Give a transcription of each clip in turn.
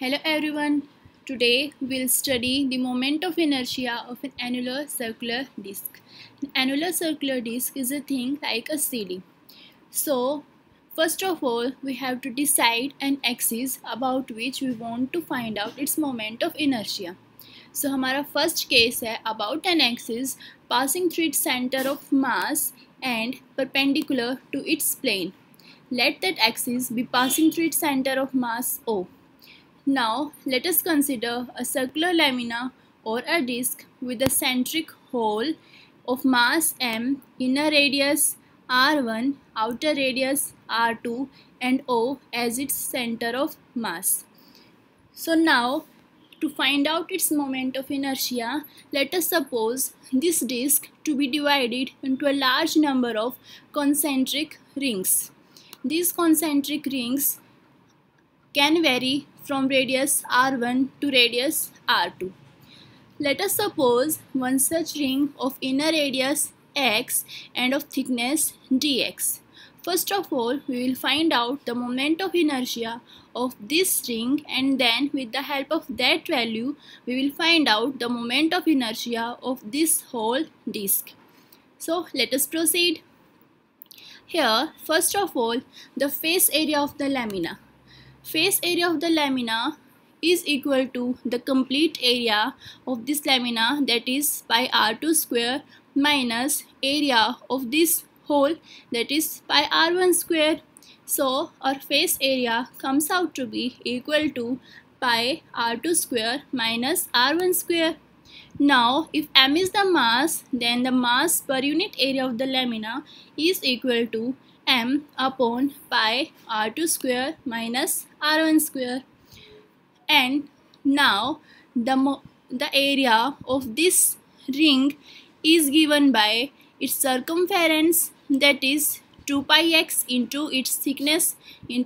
Hello everyone. Today we'll study the moment of inertia of an annular circular disc. An annular circular disc is a thing like a CD. So, first of all, we have to decide an axis about which we want to find out its moment of inertia. So, हमारा first case है about an axis passing through its center of mass and perpendicular to its plane. Let that axis be passing through its center of mass O. Now let us consider a circular lamina or a disc with a centric hole of mass m, inner radius r1, outer radius r2 and O as its center of mass. So now to find out its moment of inertia, let us suppose this disc to be divided into a large number of concentric rings. These concentric rings can vary from radius r1 to radius r2. Let us suppose one such ring of inner radius x and of thickness dx. First of all, we will find out the moment of inertia of this ring, and then with the help of that value, we will find out the moment of inertia of this whole disc. So let us proceed. Here, first of all, the face area of the lamina. Face area of the lamina is equal to the complete area of this lamina, that is pi r2 square minus area of this hole, that is pi r1 square. So our face area comes out to be equal to pi r2 square minus r1 square. Now if m is the mass, then the mass per unit area of the lamina is equal to m upon pi r2 square minus r1 square. And now the area of this ring is given by its circumference, that is 2 pi x into its thickness,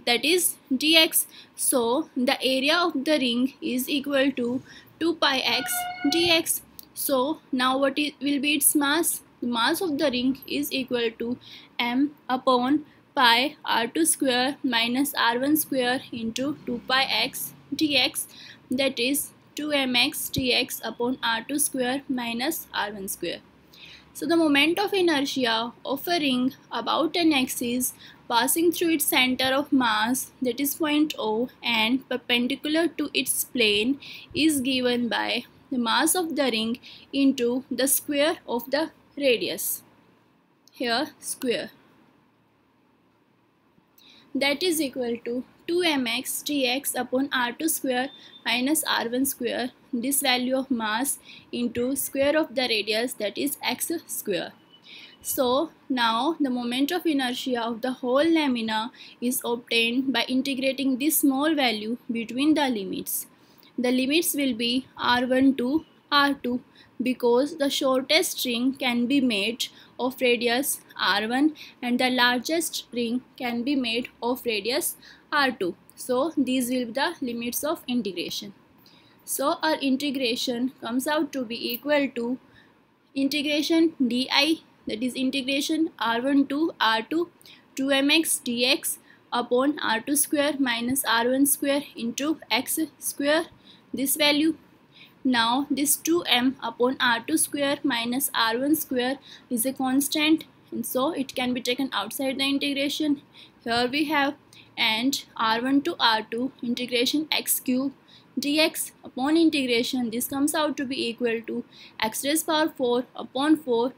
that is dx. So the area of the ring is equal to 2 pi x dx. So now what will be its mass? The mass of the ring is equal to m upon pi r2 square minus r1 square into 2 pi x dx, that is 2mx dx upon r2 square minus r1 square. So the moment of inertia of a ring about an axis passing through its center of mass, that is point O, and perpendicular to its plane is given by the mass of the ring into the square of the radius. Here square. That is equal to 2mx dx upon r2 square minus r1 square, this value of mass, into square of the radius, that is x square. So now the moment of inertia of the whole lamina is obtained by integrating this small value between the limits. The limits will be r1 to r2, because the shortest ring can be made of radius r1 and the largest ring can be made of radius r2. So these will be the limits of integration. So our integration comes out to be equal to integration di, that is integration r1 to r2 2mx dx upon r2 square minus r1 square into x square, this value. Now this 2m upon r2 square minus r1 square is a constant, and so it can be taken outside the integration. Here we have, and r1 to r2 integration x cube dx upon integration, this comes out to be equal to x raised power 4 upon 4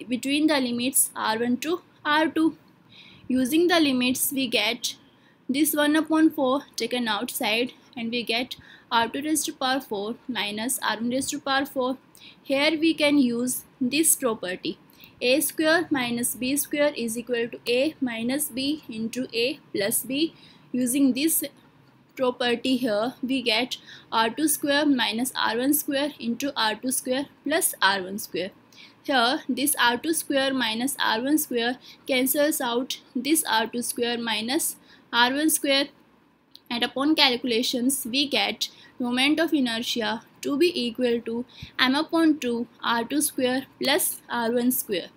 between the limits r1 to r2. Using the limits, we get this 1 upon 4 taken outside, and we get r2 raised to power 4 minus r1 raised to power 4. Here we can use this property, a square minus b square is equal to a minus b into a plus b. Using this property here, we get r2 square minus r1 square into r2 square plus r1 square. Here this r2 square minus r1 square cancels out this r2 square minus r1 square, and upon calculations we get moment of inertia to be equal to m upon 2 r2 square plus r1 square.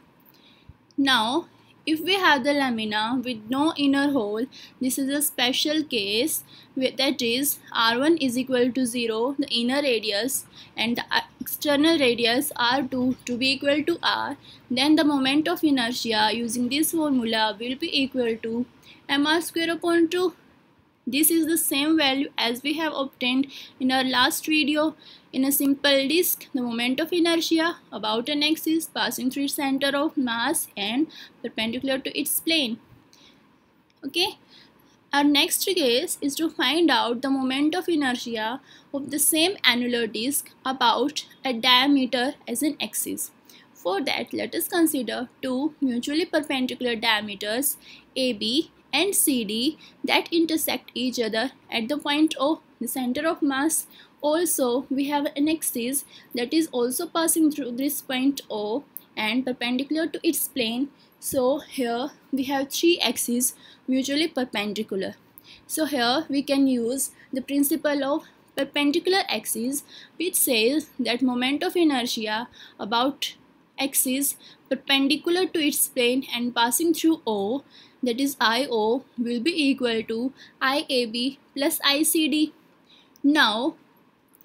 Now if we have the lamina with no inner hole, this is a special case, that is R1 is equal to 0, the inner radius, and the external radius R2 to be equal to R, then the moment of inertia using this formula will be equal to mr square upon 2. This is the same value as we have obtained in our last video. In a simple disk, the moment of inertia about an axis passing through its center of mass and perpendicular to its plane. Okay. Our next case is to find out the moment of inertia of the same annular disk about a diameter as an axis. For that, let us consider two mutually perpendicular diameters AB and CD that intersect each other at the point O, the center of mass. Also, we have an axis that is also passing through this point O and perpendicular to its plane. So here we have three axes mutually perpendicular. So here we can use the principle of perpendicular axis, which says that moment of inertia about axis perpendicular to its plane and passing through O, that is IO, will be equal to IAB plus ICD. Now,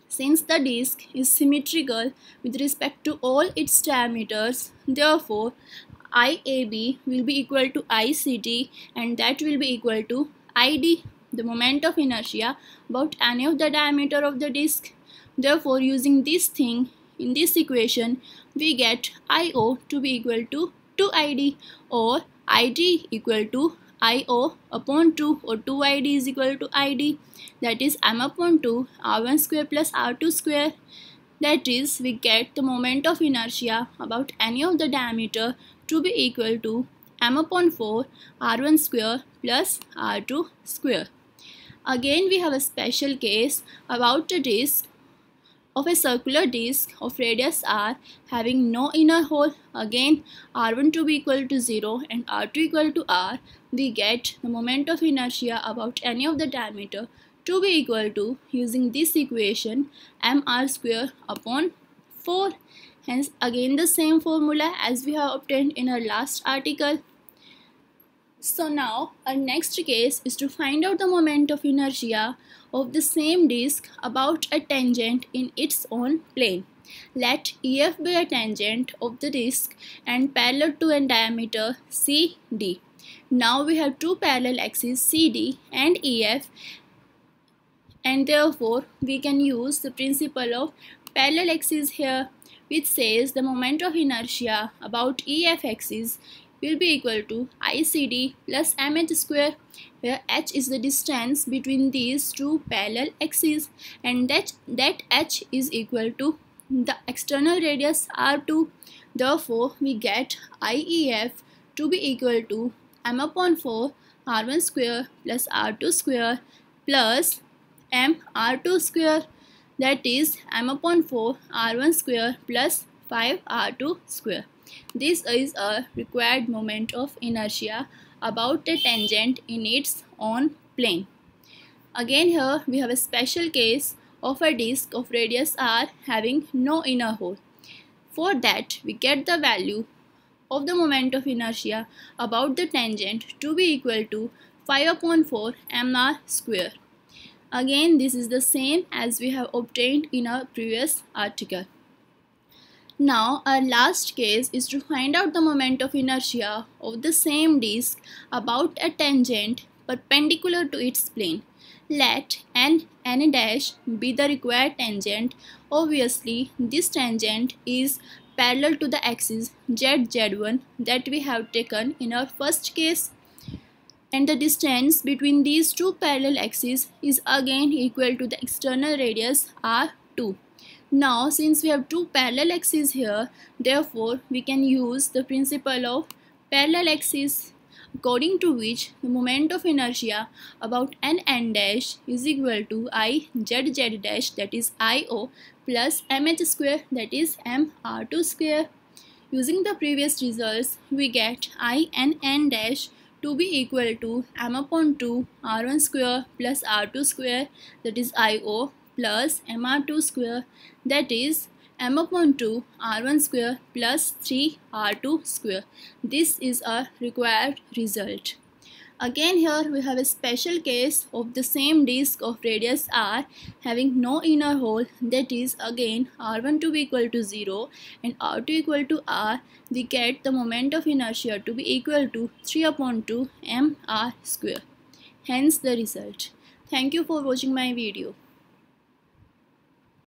since the disk is symmetrical with respect to all its diameters, therefore IAB will be equal to ICD, and that will be equal to ID, the moment of inertia about any of the diameter of the disk. Therefore, using this thing in this equation, we get IO to be equal to 2ID, or ID equal to IO upon 2, or 2ID is equal to ID, that is m upon 2 R1 square plus R2 square. That is, we get the moment of inertia about any of the diameter to be equal to m upon 4 R1 square plus R2 square. Again, we have a special case about a disk of a circular disk of radius r having no inner hole. Again, R1 to be equal to 0 and R2 equal to R, we get the moment of inertia about any of the diameter to be equal to, using this equation, mr square upon 4. Hence, again the same formula as we have obtained in our last article. So now our next case is to find out the moment of inertia of the same disk about a tangent in its own plane. Let EF be a tangent of the disk and parallel to a diameter CD. Now we have two parallel axes CD and EF, and therefore we can use the principle of parallel axis here, which says the moment of inertia about EF axis will be equal to ICD plus mh square, where h is the distance between these two parallel axes, and that h is equal to the external radius R2. Therefore, we get IEF to be equal to m upon 4 R1 square plus R2 square plus m R2 square, that is m upon 4 R1 square plus 5 R2 square. This is a required moment of inertia about a tangent in its own plane. Again, here we have a special case of a disk of radius r having no inner hole. For that, we get the value of the moment of inertia about the tangent to be equal to 5 upon 4 mr square. Again, this is the same as we have obtained in our previous article. Now, our last case is to find out the moment of inertia of the same disk about a tangent perpendicular to its plane. Let n dash be the required tangent. Obviously, this tangent is parallel to the axis z1 that we have taken in our first case, and the distance between these two parallel axes is again equal to the external radius r2. Now, since we have two parallel axes here, therefore we can use the principle of parallel axis, according to which the moment of inertia about n dash is equal to I z dash, that is IO, plus mh square, that is mr2 square. Using the previous results, we get I n dash to be equal to m upon 2 R1 square plus R2 square, that is IO, plus mr2 square, that is m upon 2 r1 square plus 3 r2 square. This is our required result. Again here we have a special case of the same disk of radius r having no inner hole, that is again r1 to be equal to 0 and r2 equal to r. We get the moment of inertia to be equal to 3 upon 2 mr square. Hence the result. Thank you for watching my video.